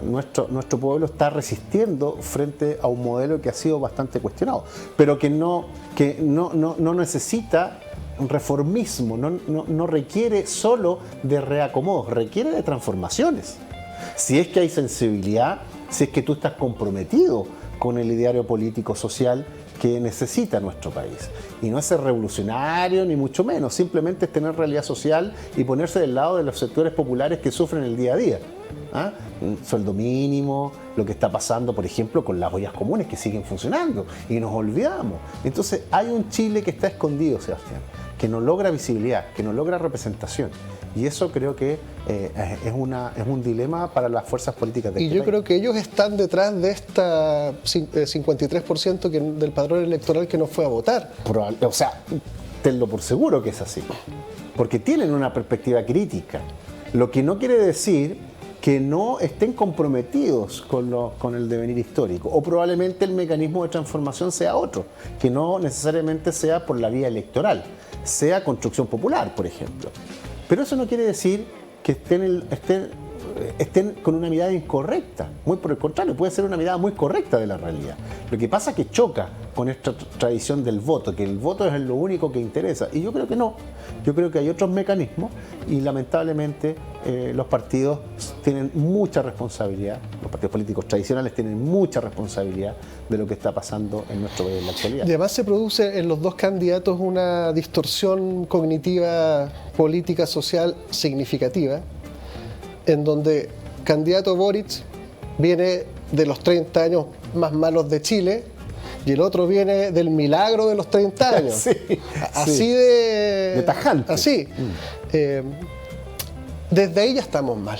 nuestro pueblo está resistiendo frente a un modelo que ha sido bastante cuestionado, pero que no necesita un reformismo, no requiere solo de reacomodos, requiere de transformaciones. Si es que hay sensibilidad, si es que tú estás comprometido con el ideario político social que necesita nuestro país. Y no es ser revolucionario, ni mucho menos, simplemente es tener realidad social y ponerse del lado de los sectores populares que sufren el día a día. Un sueldo mínimo, lo que está pasando, por ejemplo, con las ollas comunes que siguen funcionando y nos olvidamos. Entonces hay un Chile que está escondido, Sebastián, que no logra visibilidad, que no logra representación. Y eso creo que es un dilema para las fuerzas políticas de este país. Y yo creo que ellos están detrás de esta 53% del padrón electoral que no fue a votar. O sea, tenlo por seguro que es así. Porque tienen una perspectiva crítica. Lo que no quiere decir que no estén comprometidos con el devenir histórico. O probablemente el mecanismo de transformación sea otro, que no necesariamente sea por la vía electoral, sea construcción popular, por ejemplo. Pero eso no quiere decir que estén con una mirada incorrecta. Muy por el contrario, puede ser una mirada muy correcta de la realidad. Lo que pasa es que choca con esta tradición del voto, que el voto es lo único que interesa. Y yo creo que no. Yo creo que hay otros mecanismos y lamentablemente los partidos tienen mucha responsabilidad, los partidos políticos tradicionales tienen mucha responsabilidad de lo que está pasando en nuestro país en la actualidad. Y además se produce en los dos candidatos una distorsión cognitiva, política, social significativa, en donde candidato Boric viene de los 30 años más malos de Chile y el otro viene del milagro de los 30 años. Sí, así sí. De tajante. Así. Desde ahí ya estamos mal.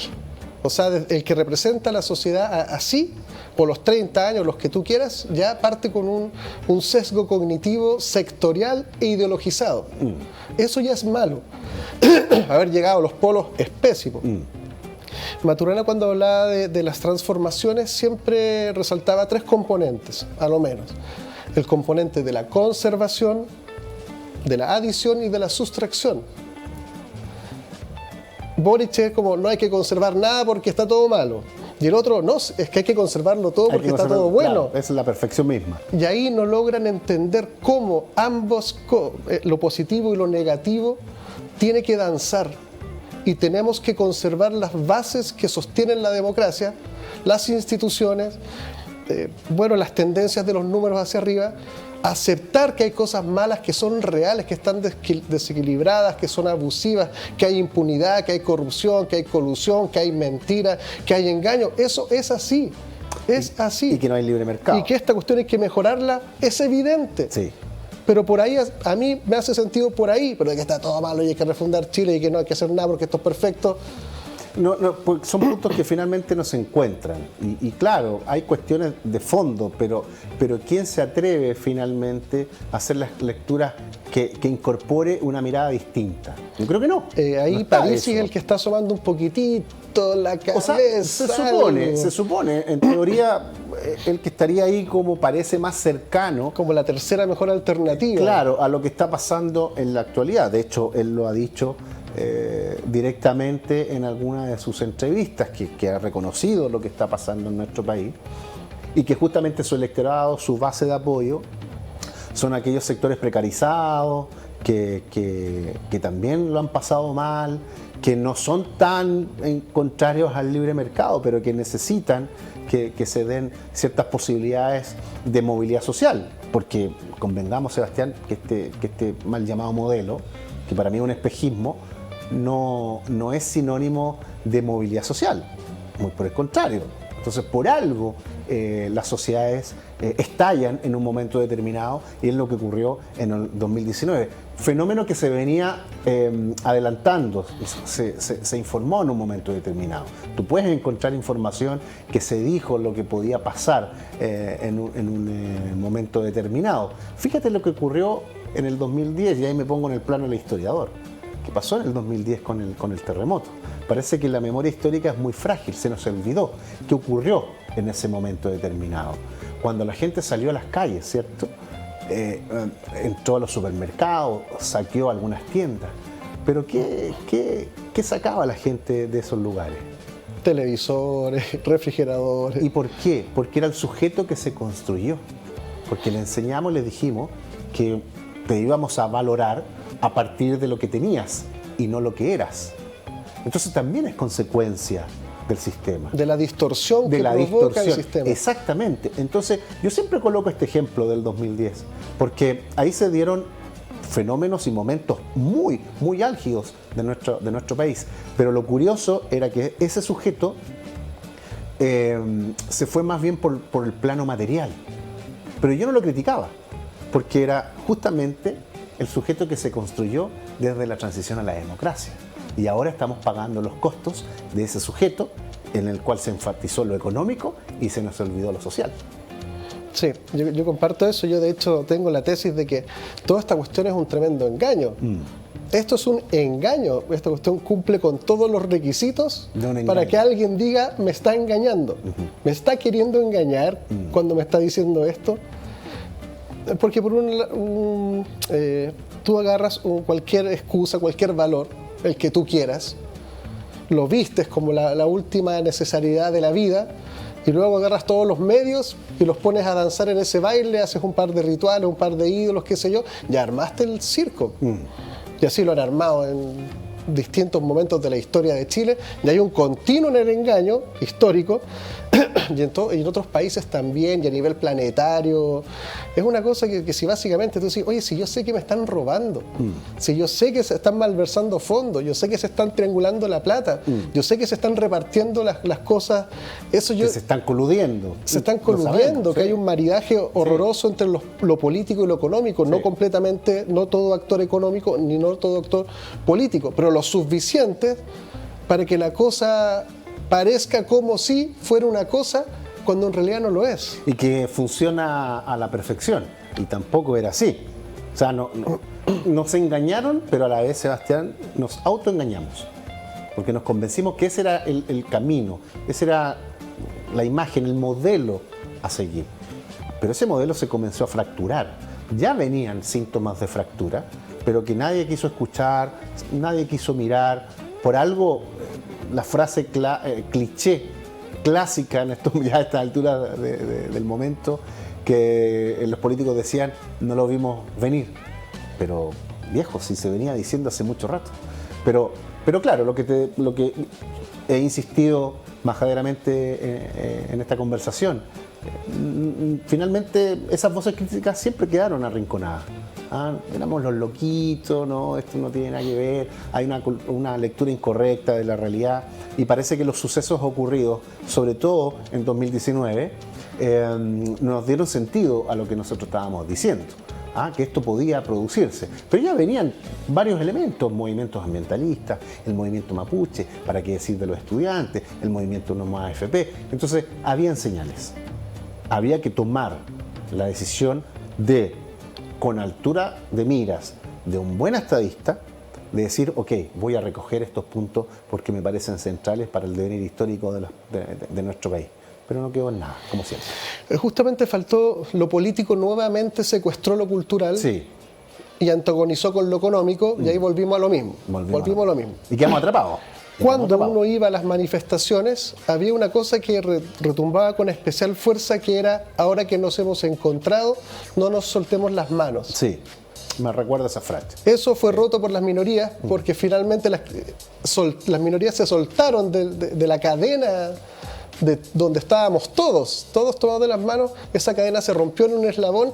O sea, el que representa a la sociedad así, por los 30 años, los que tú quieras, ya parte con un sesgo cognitivo sectorial e ideologizado. Eso ya es malo. Haber llegado a los polos es pésimo. Maturana, cuando hablaba de las transformaciones, siempre resaltaba 3 componentes, a lo menos. El componente de la conservación, de la adición y de la sustracción. Boric es como, no hay que conservar nada porque está todo malo. Y el otro, no, es que hay que conservarlo todo porque está todo bueno. Claro, es la perfección misma. Y ahí no logran entender cómo ambos, lo positivo y lo negativo, tiene que danzar. Y tenemos que conservar las bases que sostienen la democracia, las instituciones, las tendencias de los números hacia arriba, aceptar que hay cosas malas que son reales, que están desequilibradas, que son abusivas, que hay impunidad, que hay corrupción, que hay colusión, que hay mentira, que hay engaño. Eso es así, es así. Y que no hay libre mercado. Y que esta cuestión hay que mejorarla, es evidente. Sí. Pero por ahí, a mí me hace sentido por ahí, pero de que está todo malo y hay que refundar Chile y que no hay que hacer nada porque esto es perfecto. No, son puntos que finalmente no se encuentran. Y claro, hay cuestiones de fondo, pero ¿quién se atreve finalmente a hacer las lecturas que incorpore una mirada distinta? Yo creo que no. Ahí no París es el que está asomando un poquitito la cabeza. O sea, se supone, en teoría, el que estaría ahí como parece más cercano. Como la tercera mejor alternativa. Claro, a lo que está pasando en la actualidad. De hecho, él lo ha dicho directamente en alguna de sus entrevistas, que ha reconocido lo que está pasando en nuestro país y que justamente su electorado, su base de apoyo, son aquellos sectores precarizados que también lo han pasado mal, que no son tan contrarios al libre mercado, pero que necesitan que se den ciertas posibilidades de movilidad social, porque convengamos, Sebastián, que este mal llamado modelo, que para mí es un espejismo, no es sinónimo de movilidad social, muy por el contrario. Entonces, por algo las sociedades estallan en un momento determinado, y es lo que ocurrió en el 2019. Fenómeno que se venía adelantando, se informó en un momento determinado. Tú puedes encontrar información que se dijo lo que podía pasar en un momento determinado. Fíjate lo que ocurrió en el 2010, y ahí me pongo en el plano del historiador, ¿Qué pasó en el 2010 con el terremoto? Parece que la memoria histórica es muy frágil, se nos olvidó qué ocurrió en ese momento determinado. Cuando la gente salió a las calles, ¿cierto? Entró a los supermercados, saqueó algunas tiendas. Pero ¿qué sacaba la gente de esos lugares? Televisores, refrigeradores. ¿Y por qué? Porque era el sujeto que se construyó. Porque le enseñamos, le dijimos que te íbamos a valorar a partir de lo que tenías y no lo que eras. Entonces también es consecuencia del sistema. De la distorsión que provoca el sistema. Exactamente. Entonces yo siempre coloco este ejemplo del 2010, porque ahí se dieron fenómenos y momentos muy, muy álgidos de nuestro país. Pero lo curioso era que ese sujeto se fue más bien por el plano material. Pero yo no lo criticaba, porque era justamente el sujeto que se construyó desde la transición a la democracia. Y ahora estamos pagando los costos de ese sujeto en el cual se enfatizó lo económico y se nos olvidó lo social. Sí, yo comparto eso. Yo de hecho tengo la tesis de que toda esta cuestión es un tremendo engaño. Esto es un engaño. Esta cuestión cumple con todos los requisitos para que alguien diga me está engañando. Me está queriendo engañar cuando me está diciendo esto. Porque por tú agarras cualquier excusa, cualquier valor, el que tú quieras, lo vistes como la última necesidad de la vida, y luego agarras todos los medios y los pones a danzar en ese baile, haces un par de rituales, un par de ídolos, qué sé yo, ya armaste el circo. Y así lo han armado en distintos momentos de la historia de Chile, y hay un continuo en el engaño histórico, y en otros países también, y a nivel planetario. Es una cosa que si básicamente tú dices, oye, si yo sé que me están robando, si yo sé que se están malversando fondos, yo sé que se están triangulando la plata, yo sé que se están repartiendo las cosas, que se están coludiendo. Se están coludiendo, que hay un maridaje horroroso entre lo político y lo económico, no completamente, no todo actor económico, ni no todo actor político, pero lo suficiente para que la cosa parezca como si fuera una cosa cuando en realidad no lo es. Y que funciona a la perfección. Y tampoco era así. O sea, nos engañaron, pero a la vez, Sebastián, nos autoengañamos. Porque nos convencimos que ese era el camino, esa era la imagen, el modelo a seguir. Pero ese modelo se comenzó a fracturar. Ya venían síntomas de fractura, pero que nadie quiso escuchar, nadie quiso mirar. Por algo, la frase cliché, clásica ya a esta altura del momento, que los políticos decían, no lo vimos venir. Pero, viejo, sí se venía diciendo hace mucho rato. Pero claro, lo que he insistido majaderamente en esta conversación, finalmente esas voces críticas siempre quedaron arrinconadas. Éramos los loquitos, no, esto no tiene nada que ver, hay una lectura incorrecta de la realidad, y parece que los sucesos ocurridos, sobre todo en 2019, nos dieron sentido a lo que nosotros estábamos diciendo, que esto podía producirse. Pero ya venían varios elementos, movimientos ambientalistas, el movimiento mapuche, para qué decir de los estudiantes, el movimiento No Más AFP. Entonces, habían señales. Había que tomar la decisión de, con altura de miras de un buen estadista, de decir, ok, voy a recoger estos puntos porque me parecen centrales para el devenir histórico de nuestro país. Pero no quedó en nada, como siempre. Justamente faltó lo político, nuevamente secuestró lo cultural. Sí. Y antagonizó con lo económico, y ahí volvimos a lo mismo. Volvimos a lo mismo. Y quedamos atrapados. Cuando uno iba a las manifestaciones, había una cosa que retumbaba con especial fuerza, que era, ahora que nos hemos encontrado, no nos soltemos las manos. Sí, me recuerda esa frase. Eso fue roto por las minorías, porque finalmente las minorías se soltaron de la cadena de donde estábamos todos tomados de las manos. Esa cadena se rompió en un eslabón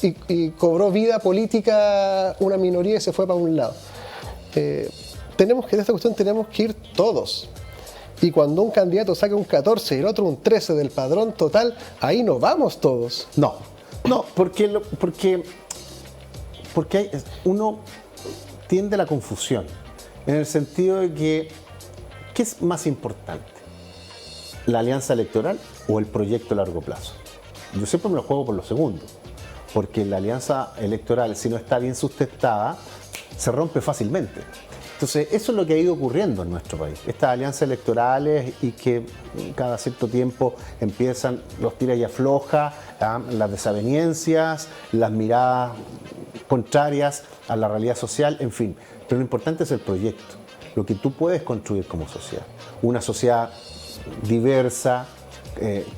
y cobró vida política una minoría y se fue para un lado. De esta cuestión tenemos que ir todos. Y cuando un candidato saca un 14 y el otro un 13 del padrón total, ahí no vamos todos. No, porque uno tiende a la confusión, en el sentido de que, ¿qué es más importante? ¿La alianza electoral o el proyecto a largo plazo? Yo siempre me lo juego por lo segundo, porque la alianza electoral, si no está bien sustentada, se rompe fácilmente. Entonces, eso es lo que ha ido ocurriendo en nuestro país. Estas alianzas electorales y que cada cierto tiempo empiezan los tira y afloja, las desavenencias, las miradas contrarias a la realidad social, en fin. Pero lo importante es el proyecto, lo que tú puedes construir como sociedad. Una sociedad diversa,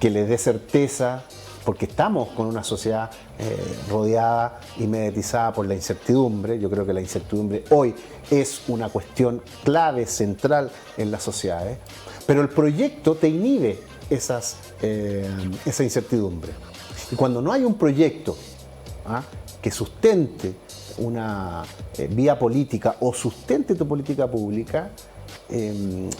que le dé certeza, porque estamos con una sociedad rodeada y mediatizada por la incertidumbre. Yo creo que la incertidumbre hoy es una cuestión clave, central en las sociedades, pero el proyecto te inhibe esa incertidumbre. Y cuando no hay un proyecto que sustente una vía política o sustente tu política pública,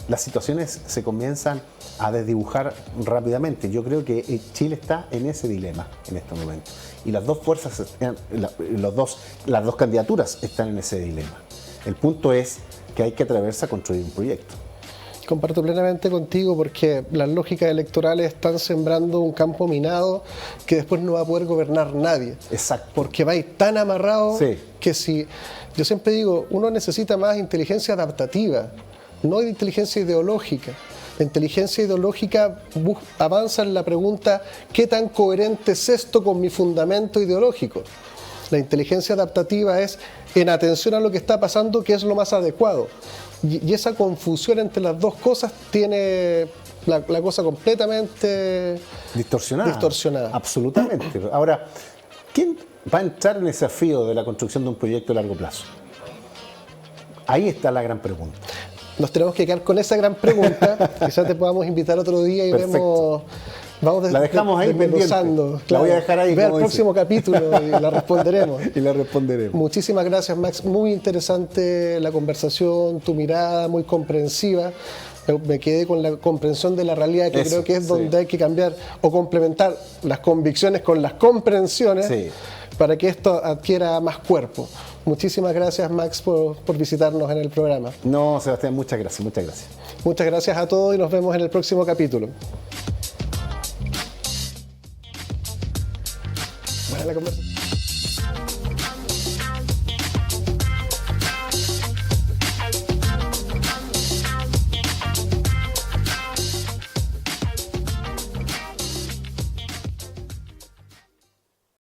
las situaciones se comienzan a desdibujar rápidamente. Yo creo que Chile está en ese dilema en este momento. Y las dos fuerzas, las dos candidaturas están en ese dilema. El punto es que hay que atreverse a construir un proyecto. Comparto plenamente contigo porque las lógicas electorales están sembrando un campo minado que después no va a poder gobernar nadie. Exacto. Porque va a ir tan amarrado Sí. que si... Yo siempre digo, uno necesita más inteligencia adaptativa, no de inteligencia ideológica. La inteligencia ideológica avanza en la pregunta ¿qué tan coherente es esto con mi fundamento ideológico? La inteligencia adaptativa es en atención a lo que está pasando, qué es lo más adecuado. Y esa confusión entre las dos cosas tiene la cosa completamente distorsionada. Absolutamente. Ahora, ¿quién va a entrar en ese desafío de la construcción de un proyecto a largo plazo? Ahí está la gran pregunta. Nos tenemos que quedar con esa gran pregunta. Quizás te podamos invitar otro día y Perfecto. vamos la dejamos ahí pendiente. La voy a dejar ahí. Ve al próximo capítulo y la responderemos. Y la responderemos. Muchísimas gracias, Max. Muy interesante la conversación, tu mirada muy comprensiva. Me quedé con la comprensión de la realidad, que creo que es donde hay que cambiar o complementar las convicciones con las comprensiones para que esto adquiera más cuerpo. Muchísimas gracias, Max, por visitarnos en el programa. No, Sebastián, muchas gracias, muchas gracias. Muchas gracias a todos y nos vemos en el próximo capítulo. Buena la conversación.